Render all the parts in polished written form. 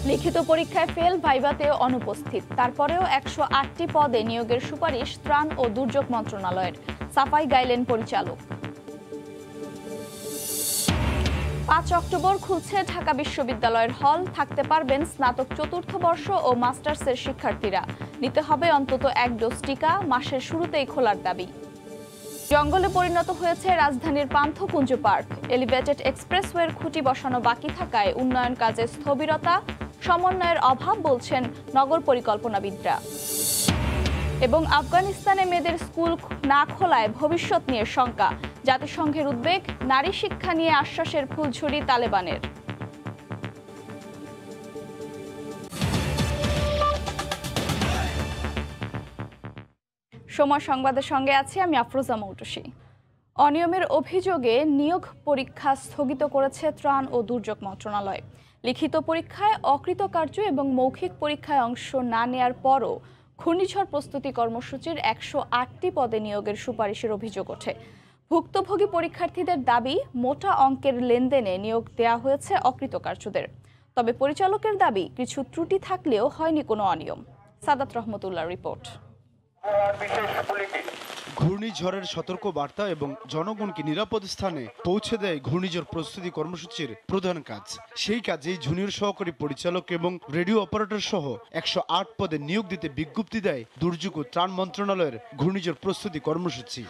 লিখিত পরীক্ষায় ফেল, ভাইভাতেও অনুপস্থিত। তারপরেও 108টি পদে নিয়োগের সুপারিশ ত্রাণ ও দুর্যোগ মন্ত্রণালয়ের, সাফাই গাইলেন পরিচালক। 5 অক্টোবর খুলছে ঢাকা বিশ্ববিদ্যালয়ের হল। থাকতে পারবেন স্নাতক চতুর্থ বর্ষ ও মাস্টার্সের শিক্ষার্থীরা। নিতে হবে অন্তত 1 ডোজ টিকা। মাসের শুরুতেই খোলার দাবি। জঙ্গলে পরিণত হয়েছে রাজধানীর পান্থকুঞ্জ পার্ক। এলিভেটেড এক্সপ্রেসওয়ের খুঁটি বসানো বাকি থাকায় উন্নয়ন কাজে স্থবিরতা, সমন্বয়ের অভাব বলছেন নগর পরিকল্পনাবিদরা। এবং আফগানিস্তানে মেয়েদের স্কুল না খোলায় ভবিষ্যৎ নিয়ে শঙ্কা। জাতিসংঘের উদ্বেগ, নারী শিক্ষা নিয়ে আশ্বাসের ফুলঝুরি তালেবানের। সময় সংবাদের সঙ্গে আছি আমি আফরোজা মৌটুসী। অনিয়মের অভিযোগে নিয়োগ পরীক্ষা স্থগিত করেছে ত্রাণ ও দুর্যোগ মন্ত্রণালয়। লিখিত পরীক্ষায় অকৃতকার্য এবং মৌখিক পরীক্ষায় অংশ না নেয়ার পরও ঘূর্ণিঝড় প্রস্তুতি কর্মসূচির 108টি পদে নিয়োগের সুপারিশের অভিযোগ ওঠে। ভুক্তভোগী পরীক্ষার্থীদের দাবি, মোটা অঙ্কের লেনদেনে নিয়োগ দেওয়া হয়েছে অকৃতকার্যদের। তবে পরিচালকের দাবি, কিছু ত্রুটি থাকলেও হয়নি কোনো অনিয়ম। সাদাত রহমতুল্লাহর রিপোর্ট। ঘূর্ণিঝড়ের সতর্ক বার্তা এবং জনগণকে নিরাপদ স্থানে পৌঁছে দেয় ঘূর্ণিঝড় প্রস্তুতি কর্মসূচির প্রধান কাজ। সেই কাজেই জুনিয়র সহকারী পরিচালক এবং রেডিও অপারেটর সহ 108 পদে নিয়োগ দিতে বিজ্ঞপ্তি দেয় দুর্যোগ ও ত্রাণ মন্ত্রণালয়ের ঘূর্ণিঝড় প্রস্তুতি কর্মসূচি।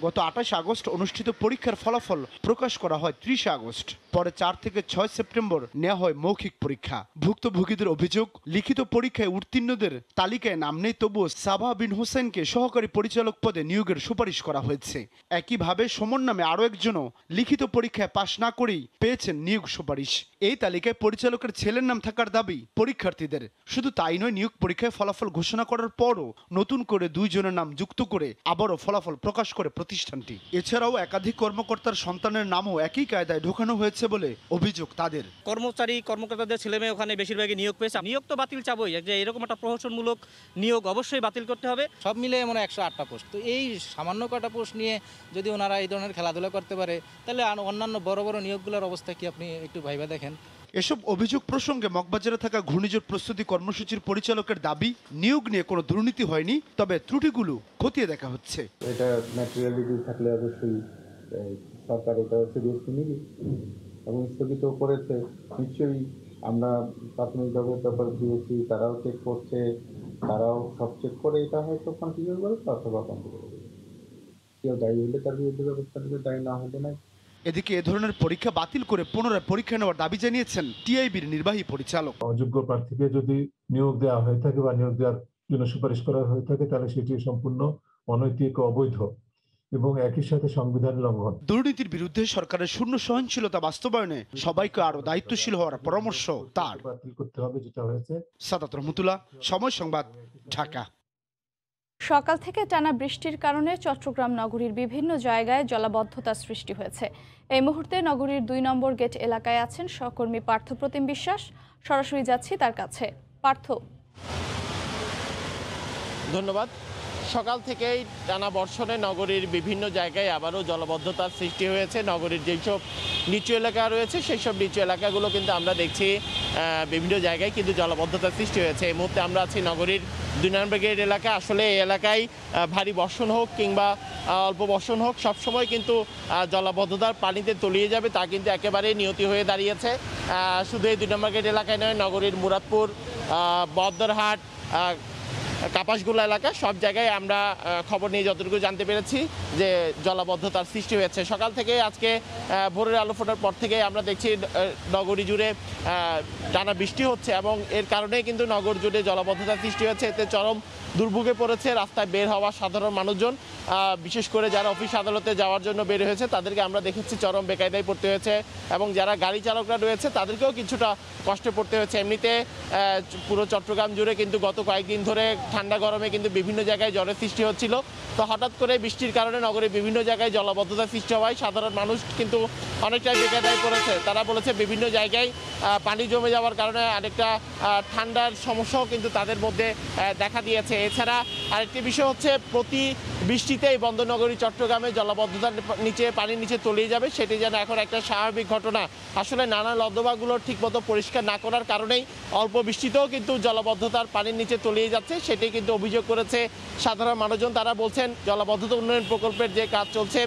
গত 28 আগস্ট অনুষ্ঠিত পরীক্ষার ফলাফল প্রকাশ করা হয় 30 আগস্ট। পরে 4 থেকে 6 সেপ্টেম্বর নেওয়া হয় মৌখিক পরীক্ষা। ভুক্তভোগীদের অভিযোগ, লিখিত পরীক্ষায় উত্তীর্ণদের তালিকায় নাম নেই, তবুও সাবাহ বিন হোসেনকে সহকারী পরিচালক পদে নিয়োগের সুপারিশ করা হয়েছে। একইভাবে সমন নামে আরও একজনও লিখিত পরীক্ষায় পাশ না করেই পেয়েছেন নিয়োগ সুপারিশ। এই তালিকায় পরিচালকের ছেলের নাম থাকার দাবি পরীক্ষার্থীদের। শুধু তাই নয়, নিয়োগ পরীক্ষায় ফলাফল ঘোষণা করার পরও নতুন করে 2 জনের নাম যুক্ত করে আবারও ফলাফল প্রকাশ করে প্রতিষ্ঠানটি। এছাড়াও একাধিক কর্মকর্তার সন্তানের নামও একই কায়দায় ঢোকানো হয়েছে বলে অভিযোগ তাদের। কর্মকর্তাদের ছেলে মেয়ে ওখানে বেশিরভাগই নিয়োগ পেয়েছে। নিয়োগ তো বাতিল চাবই, যে এরকম একটা প্রহসনমূলক নিয়োগ অবশ্যই বাতিল করতে হবে। সব মিলে মনে 108টা পোস্ট। তো এই সামান্য কটা পোস্ট নিয়ে যদি ওনারা এই ধরনের খেলাধুলা করতে পারে, তাহলে অন্যান্য বড় বড় নিয়োগগুলোর অবস্থা কি আপনি একটু ভাইবা দেখেন। এসব অভিযোগ প্রসঙ্গে মগবাজারে থাকা ঘূর্ণিঝড় প্রস্তুতি কর্মসূচির পরিচালকের দাবি, নিয়োগ নিয়ে কোনো দুর্নীতি হয়নি, তবে ত্রুটিগুলো খতিয়ে দেখা হচ্ছে। এটা ম্যাটেরিয়ালিটি থাকলে অবশ্যই সরকার এটা সিরিয়াসলি নিবে এবং স্থগিত করেছে। নিশ্চয়ই আমরা প্রাথমিকভাবে পেপার দিয়েছি, তারাও চেক করছে, তারাও সব চেক করে এটা হয়তো কন্টিনিউ করে অথবা কন্টিনিউ করবে। কেউ দায়ী হলে তার বিরুদ্ধে ব্যবস্থা নেবে, দায়ী না হলে নাই। এদিকে এ ধরনের পরীক্ষা বাতিল করে পুনরায় পরীক্ষা নেওয়ার দাবি জানিয়েছেন টিআইবির নির্বাহী পরিচালক। অযোগ্য প্রার্থীকে যদি নিয়োগ দেওয়া হয়ে থাকে বা নিয়োগ দেওয়ার জন্য সুপারিশ করা হয়ে থাকে, তাহলে সেটি সম্পূর্ণ অনৈতিক ও অবৈধ এবং একই সাথে সংবিধান লঙ্ঘন। দুর্নীতির বিরুদ্ধে সরকারের শূন্য সহনশীলতা বাস্তবায়নে সবাইকে আরো দায়িত্বশীল হওয়ার পরামর্শ তার। বাতিল করতে হবে যেটা হয়েছে। সাদাত রহমতুল্লাহ, সময় সংবাদ, ঢাকা। সকাল থেকে টানা বৃষ্টির কারণে চট্টগ্রাম নগরীর বিভিন্ন জায়গায় জলাবদ্ধতার সৃষ্টি হয়েছে। এই মুহূর্তে নগরীর 2 নম্বর গেট এলাকায় আছেন সহকর্মী পার্থপ্রতিম বিশ্বাস। সরাসরি যাচ্ছি তার কাছে। পার্থ। ধন্যবাদ। সকাল থেকেই টানা বর্ষণে নগরীর বিভিন্ন জায়গায় আবারও জলাবদ্ধতার সৃষ্টি হয়েছে। নগরীর যেসব নিচু এলাকা রয়েছে সেই সব নিচু এলাকাগুলো কিন্তু আমরা দেখছি বিভিন্ন জায়গায় কিন্তু জলাবদ্ধতার সৃষ্টি হয়েছে। এই মুহূর্তে আমরা আছি নগরীর 2 নম্বর গেট এলাকা। আসলে এই এলাকায় ভারী বর্ষণ হোক কিংবা অল্প বর্ষণ হোক, সবসময় কিন্তু জলাবদ্ধতার পানিতে তলিয়ে যাবে তা কিন্তু একেবারেই নিয়তি হয়ে দাঁড়িয়েছে। শুধু এই 2 নম্বর গেট এলাকায় নয়, নগরীর মুরাদপুর, বদরহাট, কাপাসগুলা এলাকা সব জায়গায় আমরা খবর নিয়ে যতটুকু জানতে পেরেছি যে জলাবদ্ধতার সৃষ্টি হয়েছে। সকাল থেকে আজকে ভোরের আলো ফোটার পর থেকে আমরা দেখছি নগরী জুড়ে টানা বৃষ্টি হচ্ছে এবং এর কারণেই কিন্তু নগর জুড়ে জলাবদ্ধতার সৃষ্টি হয়েছে। এতে চরম দুর্ভোগে পড়েছে রাস্তায় বের হওয়া সাধারণ মানুষজন। বিশেষ করে যারা অফিস আদালতে যাওয়ার জন্য বের হয়েছে তাদেরকে আমরা দেখেছি চরম বেকায়দায় পড়তে হয়েছে এবং যারা গাড়ি চালকরা রয়েছে তাদেরকেও কিছুটা কষ্টে পড়তে হয়েছে। এমনিতে পুরো চট্টগ্রাম জুড়ে কিন্তু গত কয়েকদিন ধরে ঠান্ডা গরমে কিন্তু বিভিন্ন জায়গায় জ্বরের সৃষ্টি হচ্ছিল। তো হঠাৎ করে বৃষ্টির কারণে নগরে বিভিন্ন জায়গায় জলাবদ্ধতার সৃষ্টি হওয়ায় সাধারণ মানুষ কিন্তু অনেকটাই বেকায়দায় পড়েছে। তারা বলেছে বিভিন্ন জায়গায় পানি জমে যাওয়ার কারণে আরেকটা ঠান্ডার সমস্যাও কিন্তু তাদের মধ্যে দেখা দিয়েছে। এছাড়া আরেকটি বিষয় হচ্ছে প্রতি বৃষ্টিতে এই বন্দরনগরী চট্টগ্রামে জলাবদ্ধতার নিচে পানির নিচে তলিয়ে যাবে, সেটি যেন এখন একটা স্বাভাবিক ঘটনা। আসলে নানা নর্দমাগুলোর ঠিকমতো পরিষ্কার না করার কারণেই অল্প বৃষ্টিতেও কিন্তু জলাবদ্ধতার পানির নিচে তলিয়ে যাচ্ছে, সেটি কিন্তু অভিযোগ করেছে সাধারণ মানুষজন। তারা বলছেন জলাবদ্ধতা উন্নয়ন প্রকল্পের যে কাজ চলছে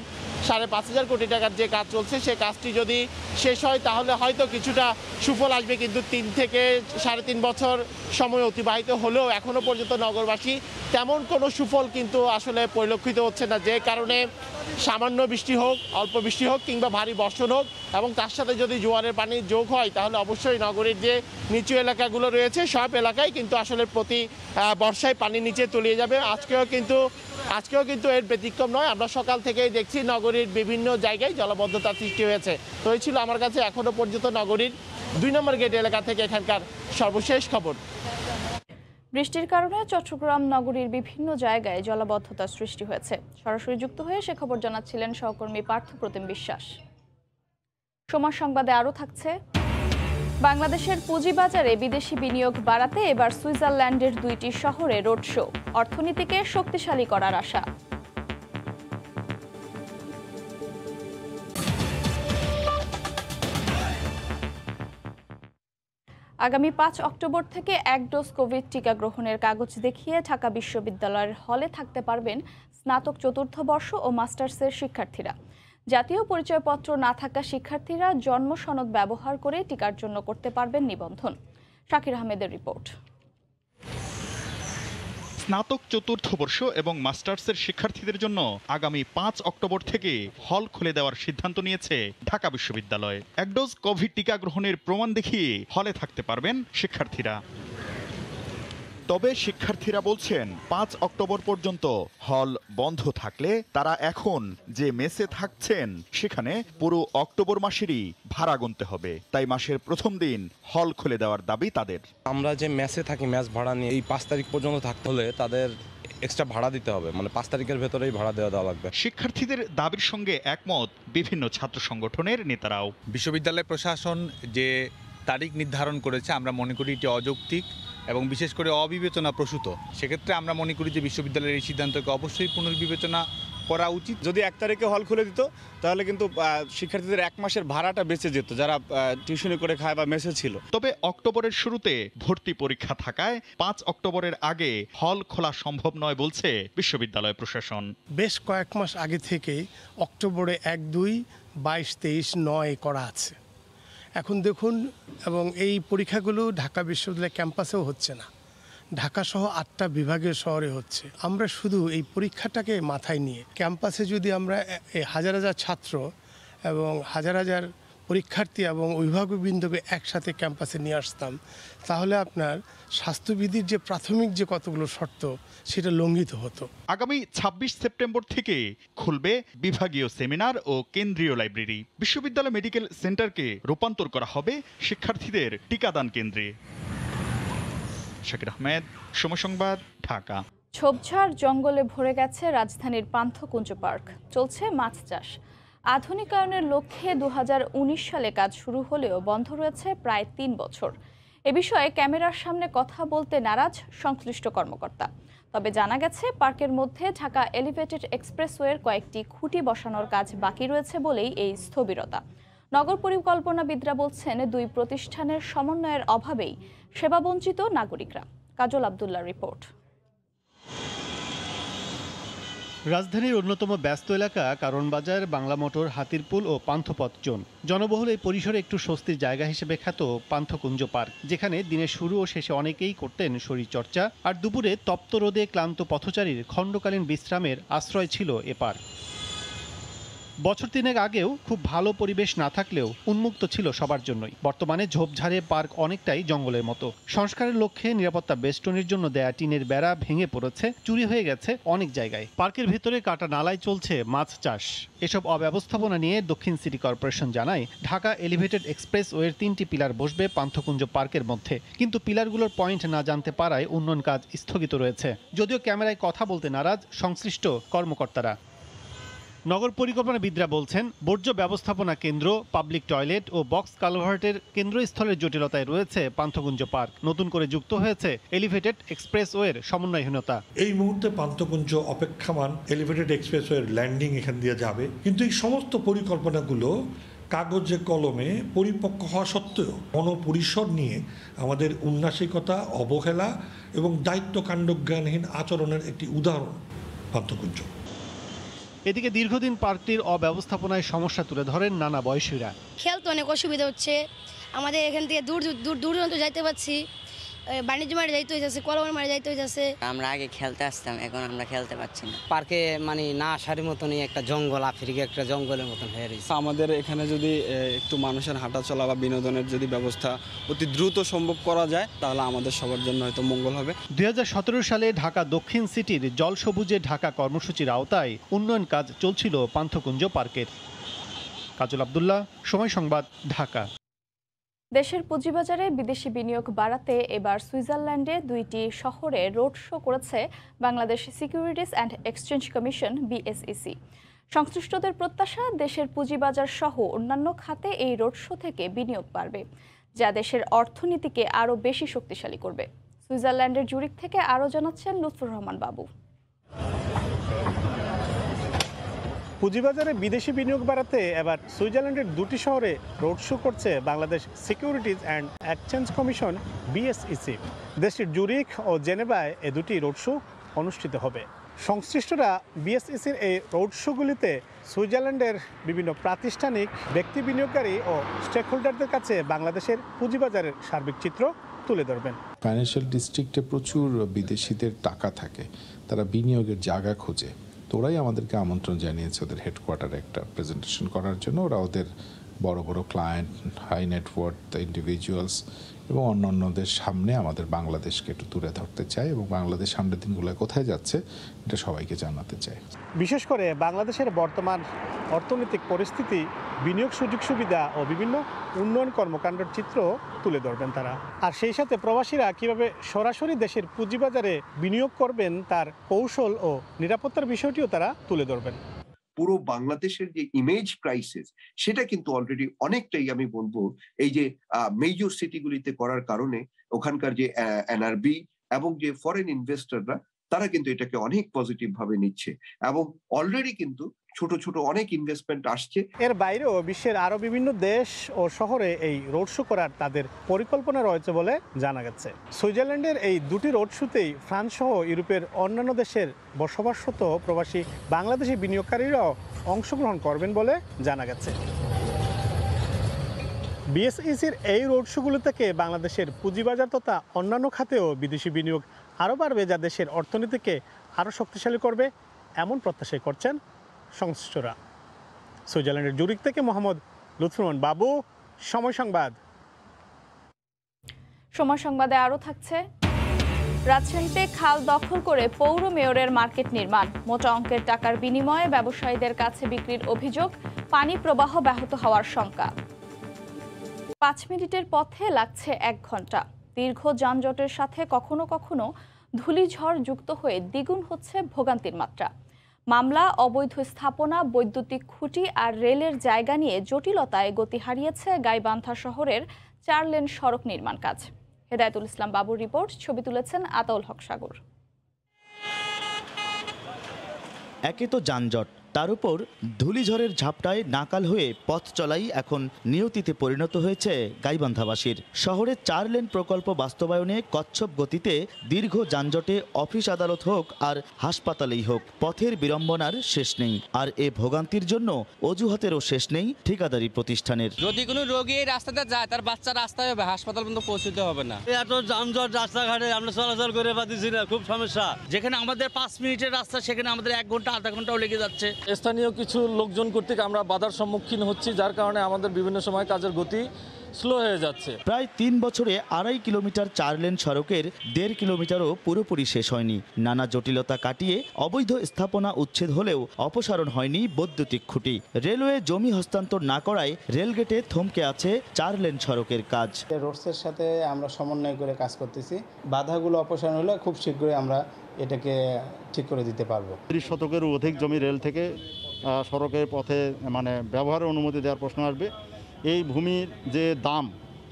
5,500 কোটি টাকার যে কাজ চলছে সে কাজটি যদি শেষ হয় তাহলে হয়তো কিছুটা সুফল আসবে, কিন্তু 3 থেকে 3.5 বছর সময় অতিবাহিত হলেও এখনো পর্যন্ত নগরবাসী তেমন কোনো সুফল কিন্তু আসলে পরিলক্ষিত হচ্ছে না, যে কারণে সামান্য বৃষ্টি হোক, অল্প বৃষ্টি হোক কিংবা ভারী বর্ষণ হোক এবং তার সাথে যদি জোয়ারের পানি যোগ হয় তাহলে অবশ্যই নগরীর যে নিচু এলাকাগুলো রয়েছে সব এলাকায় কিন্তু আসলে প্রতি বর্ষায় পানির নিচে তলিয়ে যাবে। আজকেও কিন্তু এর ব্যতিক্রম নয়। আমরা সকাল থেকেই দেখছি নগরীর বিভিন্ন জায়গায় জলাবদ্ধতার সৃষ্টি হয়েছে। তো এই ছিল আমার কাছে এখনো পর্যন্ত নগরীর 2 নম্বর গেট এলাকা থেকে এখানকার সর্বশেষ খবর। বৃষ্টির কারণে চট্টগ্রাম নগরীর বিভিন্ন জায়গায় জলাবদ্ধতার সৃষ্টি হয়েছে। সরাসরি যুক্ত হয়ে সে খবর জানাচ্ছিলেন সহকর্মী পার্থপ্রতিম বিশ্বাস। সমাজ সংবাদে আরও থাকছে, বাংলাদেশের পুঁজিবাজারে বিদেশি বিনিয়োগ বাড়াতে এবার সুইজারল্যান্ডের 2টি শহরে রোড শো, অর্থনীতিকে শক্তিশালী করার আশা। আগামী 5 অক্টোবর থেকে 1 ডোজ কোভিড টিকা গ্রহণের কাগজ দেখিয়ে ঢাকা বিশ্ববিদ্যালয়ের হলে থাকতে পারবেন স্নাতক চতুর্থ বর্ষ ও মাস্টার্সের শিক্ষার্থীরা। জাতীয় পরিচয়পত্র না থাকা শিক্ষার্থীরা জন্ম সনদ ব্যবহার করে টিকার জন্য করতে পারবেন নিবন্ধন। শাকির আহমেদের রিপোর্ট। স্নাতক চতুর্থ বর্ষ এবং মাস্টার্সের শিক্ষার্থীদের জন্য আগামী 5 অক্টোবর থেকে হল খুলে দেওয়ার সিদ্ধান্ত নিয়েছে ঢাকা বিশ্ববিদ্যালয়। 1 ডোজ কোভিড টিকা গ্রহণের প্রমাণ দেখিয়ে হলে থাকতে পারবেন শিক্ষার্থীরা। তবে শিক্ষার্থীরা বলছেন 5 অক্টোবর পর্যন্ত হল বন্ধ থাকলে তারা এখন যে মেসে থাকছেন সেখানে পুরো অক্টোবর মাসেরই ভাড়া গুনতে হবে। তাই মাসের প্রথম দিন হল খুলে দেওয়ার দাবি তাদের। আমরা যে মেসে থাকি, মেস ভাড়া নিয়ে এই 5 তারিখ পর্যন্ত থাকতে হলে তাদের এক্সট্রা ভাড়া দিতে হবে, মানে 5 তারিখের ভেতরেই ভাড়া দেওয়া লাগবে। শিক্ষার্থীদের দাবির সঙ্গে একমত বিভিন্ন ছাত্র সংগঠনের নেতারাও। বিশ্ববিদ্যালয় প্রশাসন যে তারিখ নির্ধারণ করেছে আমরা মনে করি এটি অযৌক্তিক এবং বিশেষ করে অবিবেচনা প্রসূত। সেক্ষেত্রে আমরা মনে করি যে বিশ্ববিদ্যালয়ের এই সিদ্ধান্তকে অবশ্যই পুনর্বিবেচনা করা উচিত। যদি 1 তারিখে হল খুলে দিত তাহলে কিন্তু শিক্ষার্থীদের 1 মাসের ভাড়াটা বেঁচে যেত যারা টিউশনি করে খায় বা মেসে ছিল। তবে অক্টোবরের শুরুতে ভর্তি পরীক্ষা থাকায় 5 অক্টোবরের আগে হল খোলা সম্ভব নয় বলছে বিশ্ববিদ্যালয় প্রশাসন। বেশ কয়েক মাস আগে থেকেই অক্টোবরে 1, 2, 22, 23, 9 করা আছে। এখন দেখুন, এবং এই পরীক্ষাগুলো ঢাকা বিশ্ববিদ্যালয় ক্যাম্পাসেও হচ্ছে না, ঢাকা সহ 8টা বিভাগের শহরে হচ্ছে। আমরা শুধু এই পরীক্ষাটাকে মাথায় নিয়ে ক্যাম্পাসে যদি আমরা হাজার হাজার ছাত্র এবং হাজার হাজার পরীক্ষার্থী এবং অভিভাবকবৃন্দকে একসাথে ক্যাম্পাসে নিয়ে আসতাম, তাহলে আপনার স্বাস্থ্যবিধির যে প্রাথমিক যে কতগুলো শর্ত সেটা লঙ্ঘিত হতো। আগামী 26 সেপ্টেম্বর থেকে খুলবে বিভাগীয় সেমিনার ও কেন্দ্রীয় লাইব্রেরি। বিশ্ববিদ্যালয় মেডিকেল সেন্টারকে রূপান্তর করা হবে শিক্ষার্থীদের টিকাদান কেন্দ্রে। শাকির আহমেদ, সময় সংবাদ, ঢাকা। ঝোপঝাড় জঙ্গলে ভরে গেছে রাজধানীর পান্থকুঞ্জ পার্ক, চলছে মাছ চাষ। আধুনিকায়নের লক্ষ্যে 2019 সালে কাজ শুরু হলেও বন্ধ রয়েছে প্রায় 3 বছর। এ বিষয়ে ক্যামেরার সামনে কথা বলতে নারাজ সংশ্লিষ্ট কর্মকর্তা। তবে জানা গেছে পার্কের মধ্যে ঢাকা এলিভেটেড এক্সপ্রেসওয়ের কয়েকটি খুঁটি বসানোর কাজ বাকি রয়েছে বলেই এই স্থবিরতা। নগর পরিকল্পনাবিদরা বলছেন 2 প্রতিষ্ঠানের সমন্বয়ের অভাবেই সেবাবঞ্চিত নাগরিকরা। কাজল আব্দুল্লাহ রিপোর্ট। রাজধানীর অন্যতম ব্যস্ত এলাকা কারণ বাজার, বাংলা মোটর, হাতিরপুল ও পান্থপথ জোন। জনবহুল এই পরিসরে একটু স্বস্তির জায়গা হিসেবে খ্যাত পান্থকুঞ্জ পার্ক, যেখানে দিনের শুরু ও শেষে অনেকেই করতেন শরীরচর্চা, আর দুপুরে তপ্ত রোদে ক্লান্ত পথচারীর খণ্ডকালীন বিশ্রামের আশ্রয় ছিল এ পার্ক। বছর 3 আগেও খুব ভালো পরিবেশ না থাকলেও উন্মুক্ত ছিল সবার জন্যই। বর্তমানে ঝোপঝাড়ে পার্ক অনেকটাই জঙ্গলের মতো। সংস্কারের লক্ষ্যে নিরাপত্তা বেষ্টনীর জন্য দেয়া টিনের বেড়া ভেঙে পড়েছে, চুরি হয়ে গেছে অনেক জায়গায়। পার্কের ভেতরে কাটা নালায় চলছে মাছ চাষ। এসব অব্যবস্থাপনা নিয়ে দক্ষিণ সিটি কর্পোরেশন জানায় ঢাকা এলিভেটেড এক্সপ্রেসওয়ের 3টি পিলার বসবে পান্থকুঞ্জ পার্কের মধ্যে, কিন্তু পিলারগুলোর পয়েন্ট না জানতে পারায় উন্নয়ন কাজ স্থগিত রয়েছে। যদিও ক্যামেরায় কথা বলতে নারাজ সংশ্লিষ্ট কর্মকর্তারা। নগর পরিকল্পনাবিদরা বলছেন বর্জ্য ব্যবস্থাপনা কেন্দ্র, পাবলিক টয়লেট ও বক্স কালভার্টের কেন্দ্রস্থলের জটিলতায় রয়েছে পান্থকুঞ্জ পার্ক। নতুন করে যুক্ত হয়েছে এলিভেটেড এক্সপ্রেসওয়ের সমন্বয়হীনতা। এই মুহূর্তে পান্থকুঞ্জ অপেক্ষমান এলিভেটেড এক্সপ্রেসওয়ের ল্যান্ডিং এখান দিয়ে যাবে, কিন্তু এই সমস্ত পরিকল্পনাগুলো কাগজে কলমে পরিপক্ক হওয়া সত্ত্বেও গণপরিসর নিয়ে আমাদের উন্নাসিকতা, অবহেলা এবং দায়িত্ব কাণ্ডজ্ঞানহীন আচরণের একটি উদাহরণ পান্থকুঞ্জ। এদিকে দীর্ঘদিন পার্কটির অব্যবস্থাপনায় সমস্যা তুলে ধরেন নানা বয়সীরা। খেলতে অনেক অসুবিধা হচ্ছে, আমাদের এখান থেকে দূর দূরান্ত যাইতে পারছি, বাণিজ্য মাঠে যাইতে হইতেছে, কলমের মাঠে যাইতে হইতেছে। আমরা আগে খেলতে আসতাম, এখন আমরা খেলতে পারছি না। পার্কে মানে না আসার মতনই একটা জঙ্গল, আফ্রিকা একটা জঙ্গলের মতন হয়ে রয়েছে। আমাদের এখানে যদি একটু মানুষের হাঁটা চলা বা বিনোদনের যদি ব্যবস্থা অতি দ্রুত সম্ভব করা যায়, তাহলে আমাদের সবার জন্য হয়তো মঙ্গল হবে। 2017 সালে ঢাকা দক্ষিণ সিটির জল সবুজে ঢাকা কর্মসূচির আওতায় উন্নয়ন কাজ চলছিল পান্থকুঞ্জ পার্কের। কাজল আব্দুল্লাহ, সময় সংবাদ, ঢাকা। দেশের পুঁজিবাজারে বিদেশি বিনিয়োগ বাড়াতে এবার সুইজারল্যান্ডে 2টি শহরে রোড শো করেছে Bangladesh securities and exchange commission BSEC. সংশ্লিষ্টদের প্রত্যাশা, দেশের পুঁজিবাজার সহ অন্যান্য খাতে এই রোড শো থেকে বিনিয়োগ বাড়বে, যা দেশের অর্থনীতিকে আরও বেশি শক্তিশালী করবে। সুইজারল্যান্ডের জুরিখ থেকে আরও জানাচ্ছেন লুৎফুর রহমান বাবু। পুঁজিবাজারে বিদেশি বিনিয়োগ বাড়াতে এবার সুইজারল্যান্ডের 2টি শহরে রোড শো করছে Bangladesh securities and exchange commission BSEC. দেশটির জুরিখ ও জেনেভায় এ 2টি রোড শো অনুষ্ঠিত হবে। সংশ্লিষ্টরা বিএসইসির এই রোড শোগুলিতে সুইজারল্যান্ডের বিভিন্ন প্রাতিষ্ঠানিক, ব্যক্তি বিনিয়োগকারী ও স্টেকহোল্ডারদের কাছে বাংলাদেশের পুঁজিবাজারের সার্বিক চিত্র তুলে ধরবেন। ফাইন্যান্সিয়াল ডিস্ট্রিক্টে প্রচুর বিদেশিদের টাকা থাকে, তারা বিনিয়োগের জায়গা খোঁজে, তো ওরাই আমাদেরকে আমন্ত্রণ জানিয়েছে ওদের হেডকোয়ার্টারে একটা প্রেজেন্টেশন করার জন্য। ওরা ওদের বড় বড় ক্লায়েন্ট, হাই নেটওয়ার্থ ইন্ডিভিজুয়ালস এবং অন্যান্যদের সামনে আমাদের বাংলাদেশকে একটু তুলে ধরতে চায় এবং বাংলাদেশ সামনের দিনগুলো কোথায় যাচ্ছে এটা সবাইকে জানাতে চায়। বিশেষ করে বাংলাদেশের বর্তমান অর্থনৈতিক পরিস্থিতি, বিনিয়োগ সুযোগ সুবিধা ও বিভিন্ন উন্নয়ন কর্মকাণ্ডের চিত্র তুলে ধরবেন তারা। আর সেই সাথে প্রবাসীরা কিভাবে সরাসরি দেশের পুঁজিবাজারে বিনিয়োগ করবেন তার কৌশল ও নিরাপত্তার বিষয়টিও তারা তুলে ধরবেন। পুরো বাংলাদেশের যে ইমেজ ক্রাইসিস, সেটা কিন্তু অলরেডি অনেকটাই আমি বলবো এই যে মেজর সিটিগুলিতে করার কারণে ওখানকার যে এনআরবি এবং যে ফরেন ইনভেস্টররা তারা কিন্তু এটাকে অনেক পজিটিভ ভাবে নিচ্ছে এবং অলরেডি কিন্তু ছোট ছোট অনেক ইনভেস্টমেন্ট আসছে। এর বাইরেও বিশ্বের আরো বিভিন্ন দেশ ও শহরে এই রোড শো করার তাদের পরিকল্পনা রয়েছে বলে জানা গেছে। সুইজারল্যান্ডের এই 2টি রোড শোতেই ফ্রান্স সহ ইউরোপের অন্যান্য দেশের বসবাসরত প্রবাসী বাংলাদেশি বিনিয়োগকারীরাও অংশগ্রহণ করবেন বলে জানা গেছে। বিএসইসির এই রোড শোগুলো থেকে বাংলাদেশের পুঁজিবাজার তথা অন্যান্য খাতেও বিদেশি বিনিয়োগ আরও বাড়বে, যা দেশের অর্থনীতিকে আরও শক্তিশালী করবে, এমন প্রত্যাশাই করছেন সংশ্লিষ্টরা। সুইজারল্যান্ডের জুরিখ থেকে মোহাম্মদ লুৎফুর রহমান বাবু, সময় সংবাদ। সময় সংবাদে আরও থাকছে, রাজশাহীতে খাল দখল করে পৌর মেয়রের মার্কেট নির্মাণ, মোটা অঙ্কের টাকার বিনিময়ে ব্যবসায়ীদের কাছে বিক্রির অভিযোগ, পানি প্রবাহ ব্যাহত হওয়ার শঙ্কা। 5 মিনিটের পথে লাগছে 1 ঘন্টা। দীর্ঘ যানজটের সাথে কখনো কখনো ধূলিঝড় যুক্ত হয়ে দ্বিগুণ হচ্ছে ভোগান্তির মাত্রা। মামলা, অবৈধ স্থাপনা, বৈদ্যুতিক খুঁটি আর রেলের জায়গা নিয়ে জটিলতায় গতি হারিয়েছে গাইবান্ধা শহরের 4 লেন সড়ক নির্মাণ কাজ। হেদায়েতুল ইসলাম বাবুর রিপোর্ট, ছবি তুলেছেন আতাউল হক সাগর। একে তো যানজট, তার উপর ধূলিঝড়ের ঝাপটায় নাকাল হয়ে পথ চলাই এখন নিয়তিতে পরিণত হয়েছে গাইবান্ধাবাসীর। শহরে 4 লেন প্রকল্প বাস্তবায়নে কচ্ছপ গতিতে দীর্ঘ যানজটে অফিস আদালত হোক আর হাসপাতালেই হোক, পথের বিড়ম্বনার শেষ নেই। আর এ ভোগান্তির জন্য অজুহাতেরও শেষ নেই ঠিকাদারি প্রতিষ্ঠানের। যদি কোনো রোগী এই রাস্তাতে যায়, তার বাচ্চা রাস্তায় হবে, হাসপাতাল পর্যন্ত পৌঁছতে হবে না। এত যানজট, রাস্তাঘাটে আমরা চলাচল করে পাচ্ছি না, খুব সমস্যা। যেখানে আমাদের 5 মিনিটের রাস্তা, সেখানে আমাদের 1 ঘন্টা আধা ঘন্টাও লেগে যাচ্ছে। স্থানীয় কিছু লোকজন কর্তৃক আমরা বাধার সম্মুখীন হচ্ছি, যার কারণে আমাদের বিভিন্ন সময় কাজের গতি স্লো হয়ে যাচ্ছে। প্রায় 3 বছরে 2.5 কিলোমিটার 4 লেন সড়কের 1.5 কিলোমিটারও পুরোপুরি শেষ হয়নি। নানা জটিলতা কাটিয়ে অবৈধ স্থাপনা উচ্ছেদ হলেও অপসারণ হয়নি বৈদ্যুতিক খুঁটি। রেলওয়ে জমি হস্তান্তর না করায় রেলগেটে থমকে আছে 4 লেন সড়কের কাজ। রোডসের সাথে আমরা সমন্বয় করে কাজ করতেছি, বাধাগুলো অপসারণ হলে খুব শীঘ্রই আমরা এটাকে ঠিক করে দিতে পারবো। 30 শতকেরও অধিক জমি রেল থেকে সড়কের পথে মানে ব্যবহারের অনুমতি দেওয়ার প্রশ্ন আসবে। এই ভূমির যে দাম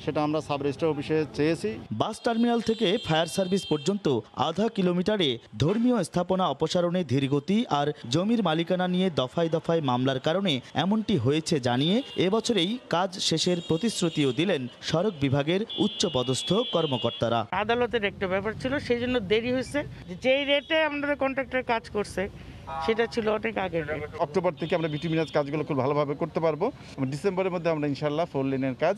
সেটা আমরা সাব রেজিস্ট্রার অফিসে চেয়েছি। বাস টার্মিনাল থেকে ফায়ার সার্ভিস পর্যন্ত আধা কিলোমিটারে ধর্মীয় স্থাপনা অপসারণে ধীরগতি আর জমির মালিকানা নিয়ে দফায় দফায় মামলার কারণে এমনটি হয়েছে জানিয়ে এবছরেই কাজ শেষের প্রতিশ্রুতিও দিলেন সড়ক বিভাগের উচ্চপদস্থ কর্মকর্তারা। আদালতের একটা ব্যাপার ছিল, সেই জন্য দেরি হয়েছে। যেই রেটে আমাদের কন্ট্রাক্টর কাজ করছে সেটা ছিল অনেক আগে। অক্টোবর থেকে আমরা বিটুমিনাস কাজগুলো খুব ভালোভাবে করতে পারবো। ডিসেম্বরের মধ্যে আমরা ইনশাল্লাহ 4 লেনের কাজ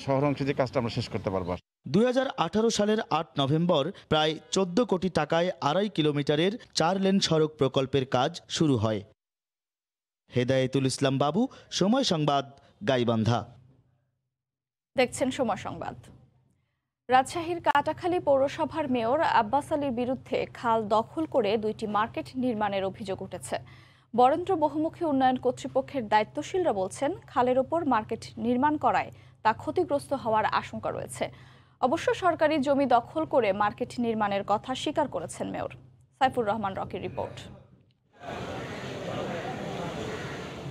শহর অংশে যে কাজটা আমরা শেষ করতে পারবো। 2018 সালের 8 নভেম্বর প্রায় 14 কোটি টাকায় 2.5 কিলোমিটারের 4 লেন সড়ক প্রকল্পের কাজ শুরু হয়। হেদায়েতুল ইসলাম বাবু, সময় সংবাদ, গাইবান্ধা। দেখছেন সময় সংবাদ। রাজশাহীর কাটাখালী পৌরসভার মেয়র আব্বাস আলীর বিরুদ্ধে খাল দখল করে 2টি মার্কেট নির্মাণের অভিযোগ উঠেছে। বরেন্দ্র বহুমুখী উন্নয়ন কর্তৃপক্ষের দায়িত্বশীলরা বলছেন, খালের ওপর মার্কেট নির্মাণ করায় তা ক্ষতিগ্রস্ত হওয়ার আশঙ্কা রয়েছে। অবশ্য সরকারি জমি দখল করে মার্কেট নির্মাণের কথা স্বীকার করেছেন মেয়র। সাইফুর রহমান রকির রিপোর্ট।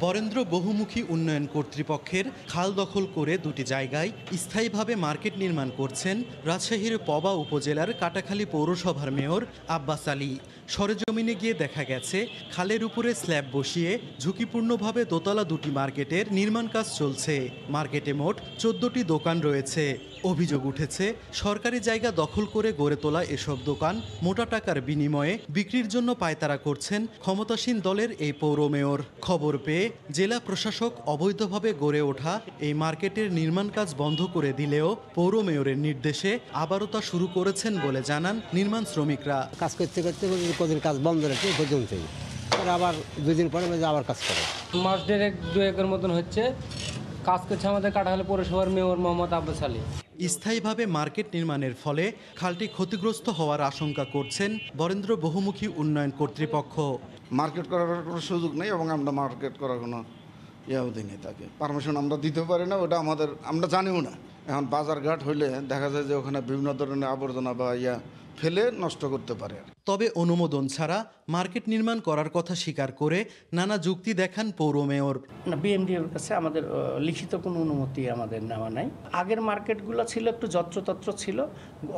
বরেন্দ্র বহুমুখী উন্নয়ন কর্তৃপক্ষের খাল দখল করে 2টি জায়গায় স্থায়ীভাবে মার্কেট নির্মাণ করছেন রাজশাহীর পবা উপজেলার কাটাখালী পৌরসভার মেয়র আব্বাস আলী। সরেজমিনে গিয়ে দেখা গেছে খালের উপরে স্ল্যাব বসিয়ে ঝুঁকিপূর্ণভাবে দোতলা 2টি মার্কেটের নির্মাণ কাজ চলছে। মার্কেটে মোট 14টি দোকান রয়েছে। অভিযোগ উঠেছে, সরকারি জায়গা দখল করে গড়ে তোলা এসব দোকান মোটা টাকার বিনিময়ে বিক্রির জন্য পায়তারা করছেন ক্ষমতাসীন দলের এই পৌর মেয়র। খবর পেয়ে জেলা প্রশাসক অবৈধভাবে গড়ে ওঠা এই মার্কেটের নির্মাণ কাজ বন্ধ করে দিলেও পৌর মেয়রের নির্দেশে আবারও তা শুরু করেছেন বলে জানান নির্মাণ শ্রমিকরা। কাজ করতে করতে কদিন কাজ বন্ধ রেখে পর্যন্তই আবার 2 দিন পরে আবার কাজ করে। মাস 1.5-2 একর মতন হচ্ছে। কাজ করছে আমাদের কাটাখালী পৌরসভার মেয়র মোহাম্মদ আব্বাস আলী। স্থায়ীভাবে মার্কেট নির্মাণের ফলে খালটি ক্ষতিগ্রস্ত হওয়ার আশঙ্কা করছেন বরেন্দ্র বহুমুখী উন্নয়ন কর্তৃপক্ষ। মার্কেট করার কোনো সুযোগ নেই এবং আমরা মার্কেট করার কোনো ইয়েও দিই তাকে পারমিশন আমরা দিতে পারি না, ওটা আমরা জানিও না। এখন বাজারঘাট হইলে দেখা যায় যে ওখানে বিভিন্ন ধরনের আবর্জনা বা ফেলে নষ্ট করতে পারে। তবে অনুমোদন ছাড়া মার্কেট নির্মাণ করার কথা স্বীকার করে নানা যুক্তি দেখান পৌর মেয়র। না, বিএমডিএর কাছে আমাদের লিখিত কোনো অনুমতি আমাদের নেওয়া নাই। আগের মার্কেটগুলো ছিল একটু যত্রতত্র ছিল,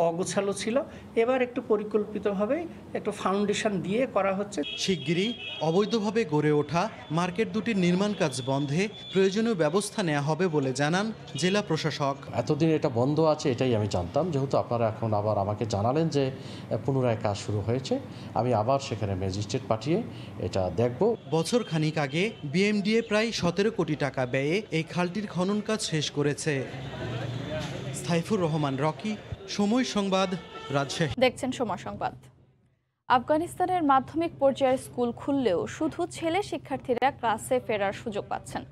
অগোছালো ছিল। এবার একটু পরিকল্পিতভাবে একটু ফাউন্ডেশন দিয়ে করা হচ্ছে। শিগগিরই অবৈধভাবে গড়ে ওঠা মার্কেট 2টির নির্মাণ কাজ বন্ধে প্রয়োজনীয় ব্যবস্থা নেওয়া হবে বলে জানান জেলা প্রশাসক। এতদিন এটা বন্ধ আছে এটাই আমি জানতাম, যেহেতু আপনারা এখন আবার আমাকে জানালেন যে পুনরায় কাজ শুরু হয়েছে, আমি আবার সেখানে ম্যাজিস্ট্রেট পাঠিয়ে এটা দেখব। বছর খানিক আগে বিএমডিএ প্রায় 17 কোটি টাকা ব্যয়ে এই খালটির খনন কাজ শেষ করেছে। সাইফুর রহমান রকি, সময় সংবাদ, রাজশাহী। দেখছেন সময় সংবাদ। আফগানিস্তানের মাধ্যমিক পর্যায়ের স্কুল খুললেও শুধু ছেলে শিক্ষার্থীরা ক্লাসে ফেরার সুযোগ পাচ্ছেন।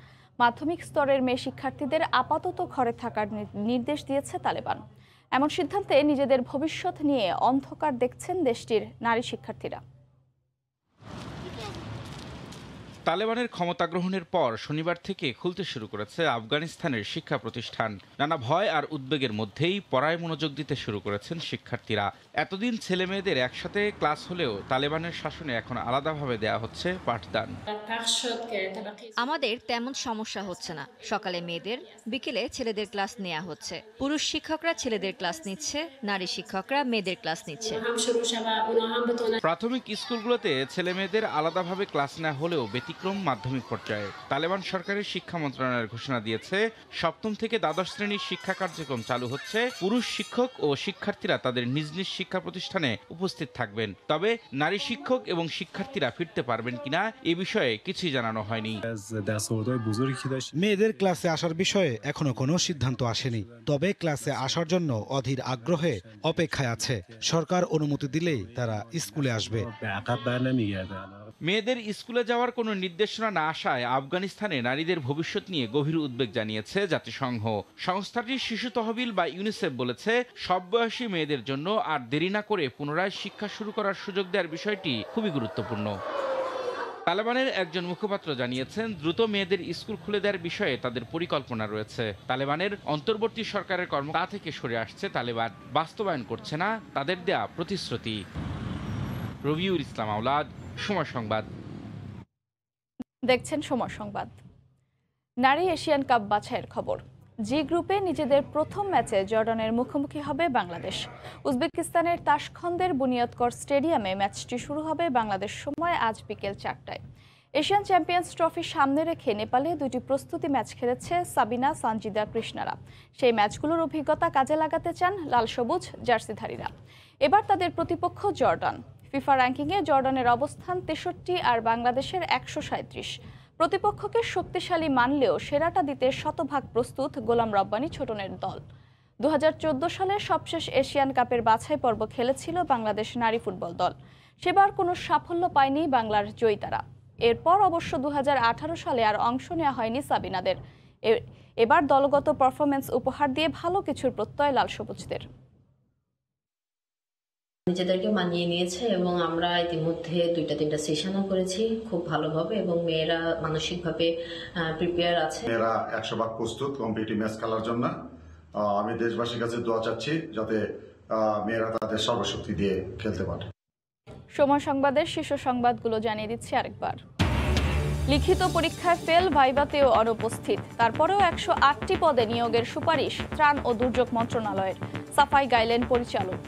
মাধ্যমিক স্তরের মেয়ে শিক্ষার্থীদের আপাতত ঘরে থাকার নির্দেশ দিয়েছে তালেবান। এমন সিদ্ধান্তে নিজেদের ভবিষ্যৎ নিয়ে অন্ধকার দেখছেন দেশটির নারী শিক্ষার্থীরা। তালেবানের ক্ষমতা গ্রহণের পর শনিবার থেকে খুলতে শুরু করেছে আফগানিস্তানের শিক্ষা প্রতিষ্ঠান। নানা ভয় আর উদ্বেগের মধ্যেই পড়ায় মনোযোগ দিতে শুরু করেছেন শিক্ষার্থীরা। এতদিন ছেলে মেয়েদের একসাথে ক্লাস হলেও তালেবানের শাসনে এখন আলাদাভাবে দেয়া হচ্ছে পাঠদান। আমাদের তেমন সমস্যা হচ্ছে না। সকালে মেয়েদের, বিকেলে ছেলেদের ক্লাস নেওয়া হচ্ছে। পুরুষ শিক্ষকরা ছেলেদের ক্লাস নিচ্ছে, নারী শিক্ষকরা মেয়েদের ক্লাস নিচ্ছে। প্রাথমিক স্কুলগুলোতে ছেলে মেয়েদের আলাদাভাবে ক্লাস নেওয়া হলেও ব্যতিক্রম মাধ্যমিক পর্যায়ে। তালেবান সরকারের শিক্ষা মন্ত্রণালয়ের ঘোষণা দিয়েছে, 7ম থেকে দ্বাদশ শ্রেণীর শিক্ষা কার্যক্রম চালু হচ্ছে। পুরুষ শিক্ষক ও শিক্ষার্থীরা তাদের নিজ নিজ শিক্ষা প্রতিষ্ঠানে উপস্থিত থাকবেন। তবে নারী শিক্ষক এবং শিক্ষার্থীরা ফিরতে পারবেন কিনা এ বিষয়ে কিছুই জানানো হয়নি। মেয়েদের ক্লাসে আসার বিষয়ে এখনো কোনো সিদ্ধান্ত আসেনি, তবে ক্লাসে আসার জন্য অধীর আগ্রহে অপেক্ষায় আছে। সরকার অনুমতি দিলেই তারা স্কুলে আসবে। মেয়েদের স্কুলে যাওয়ার কোনো নির্দেশনা না আসায় আফগানিস্তানে নারীদের ভবিষ্যৎ নিয়ে গভীর উদ্বেগ জানিয়েছে জাতিসংঘ। সংস্থাটির শিশু তহবিল বা ইউনিসেফ বলেছে, সব বয়সী মেয়েদের জন্য আর দেরি না করে পুনরায় শিক্ষা শুরু করার সুযোগ দেওয়ার বিষয়টি খুবই গুরুত্বপূর্ণ। তালেবানের একজন মুখপাত্র জানিয়েছেন, দ্রুত মেয়েদের স্কুল খুলে দেওয়ার বিষয়ে তাদের পরিকল্পনা রয়েছে। তালেবানের অন্তর্বর্তী সরকারের কর্মকর্তা থেকে সরে আসছে তালেবান, বাস্তবায়ন করছে না তাদের দেয়া প্রতিশ্রুতি। রবিউল ইসলাম আওলাদ, সময় সংবাদ। দেখছেন সময় সংবাদ। নারী এশিয়ান কাপ বাছাইয়ের খবর। জি গ্রুপে নিজেদের প্রথম ম্যাচে জর্ডানের মুখোমুখি হবে বাংলাদেশ। উজবেকিস্তানের তাশখন্দের বুনিয়াদকর স্টেডিয়ামে ম্যাচটি শুরু হবে বাংলাদেশ সময় আজ বিকেল 4টায়। এশিয়ান চ্যাম্পিয়ন্স ট্রফি সামনে রেখে নেপালে 2টি প্রস্তুতি ম্যাচ খেলেছে সাবিনা সানজিদা কৃষ্ণারা। সেই ম্যাচগুলোর অভিজ্ঞতা কাজে লাগাতে চান লাল সবুজ জার্সিধারীরা। এবার তাদের প্রতিপক্ষ জর্ডান। ফিফা র্যাঙ্কিংয়ে জর্ডানের অবস্থান 63 আর বাংলাদেশের 137। প্রতিপক্ষকে শক্তিশালী মানলেও সেরাটা দিতে শতভাগ প্রস্তুত গোলাম রব্বানী ছোটনের দল। 2014 সালে সবশেষ এশিয়ান কাপের বাছাই পর্ব খেলেছিল বাংলাদেশ নারী ফুটবল দল। সেবার কোনো সাফল্য পায়নি বাংলার জয়িতারা। এরপর অবশ্য 2018 সালে আর অংশ নেওয়া হয়নি সাবিনাদের। এবার দলগত পারফরমেন্স উপহার দিয়ে ভালো কিছুর প্রত্যয় লাল সবুজদের। নিজেদেরকে মানিয়ে নিয়েছে এবং আমরা ইতিমধ্যে 2-3টা সেশনও করেছি খুব ভালোভাবে এবং মেয়েরা মানসিকভাবে প্রিপেয়ার আছে। মেয়েরা 100% প্রস্তুত কম্পিটিটিভ ম্যাচ খেলার জন্য। আমি দেশবাসীর কাছে দোয়া চাচ্ছি যাতে মেয়েরা তাদের সর্বশক্তি দিয়ে খেলতে পারে। সময় সংবাদের শীর্ষ সংবাদগুলো জানিয়ে দিচ্ছি আরেকবার। লিখিত পরীক্ষায় ফেল, ভাইভাতেও অনুপস্থিত। তারপরেও 108টি পদে নিয়োগের সুপারিশ ত্রাণ ও দুর্যোগ মন্ত্রণালয়ের। সাফাই গাইলেন পরিচালক।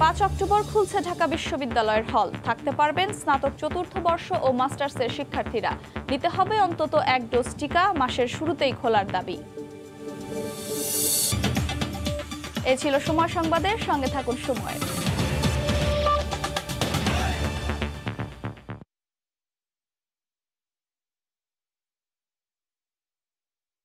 5 অক্টোবর খুলছে ঢাকা বিশ্ববিদ্যালয়ের হল। থাকতে পারবেন স্নাতক চতুর্থ বর্ষ ও মাস্টার্সের শিক্ষার্থীরা। নিতে হবে অন্তত 1 ডোজ টিকা। মাসের শুরুতেই খোলার দাবি। এ ছিল সময় সংবাদের সঙ্গে থাকুন সময়।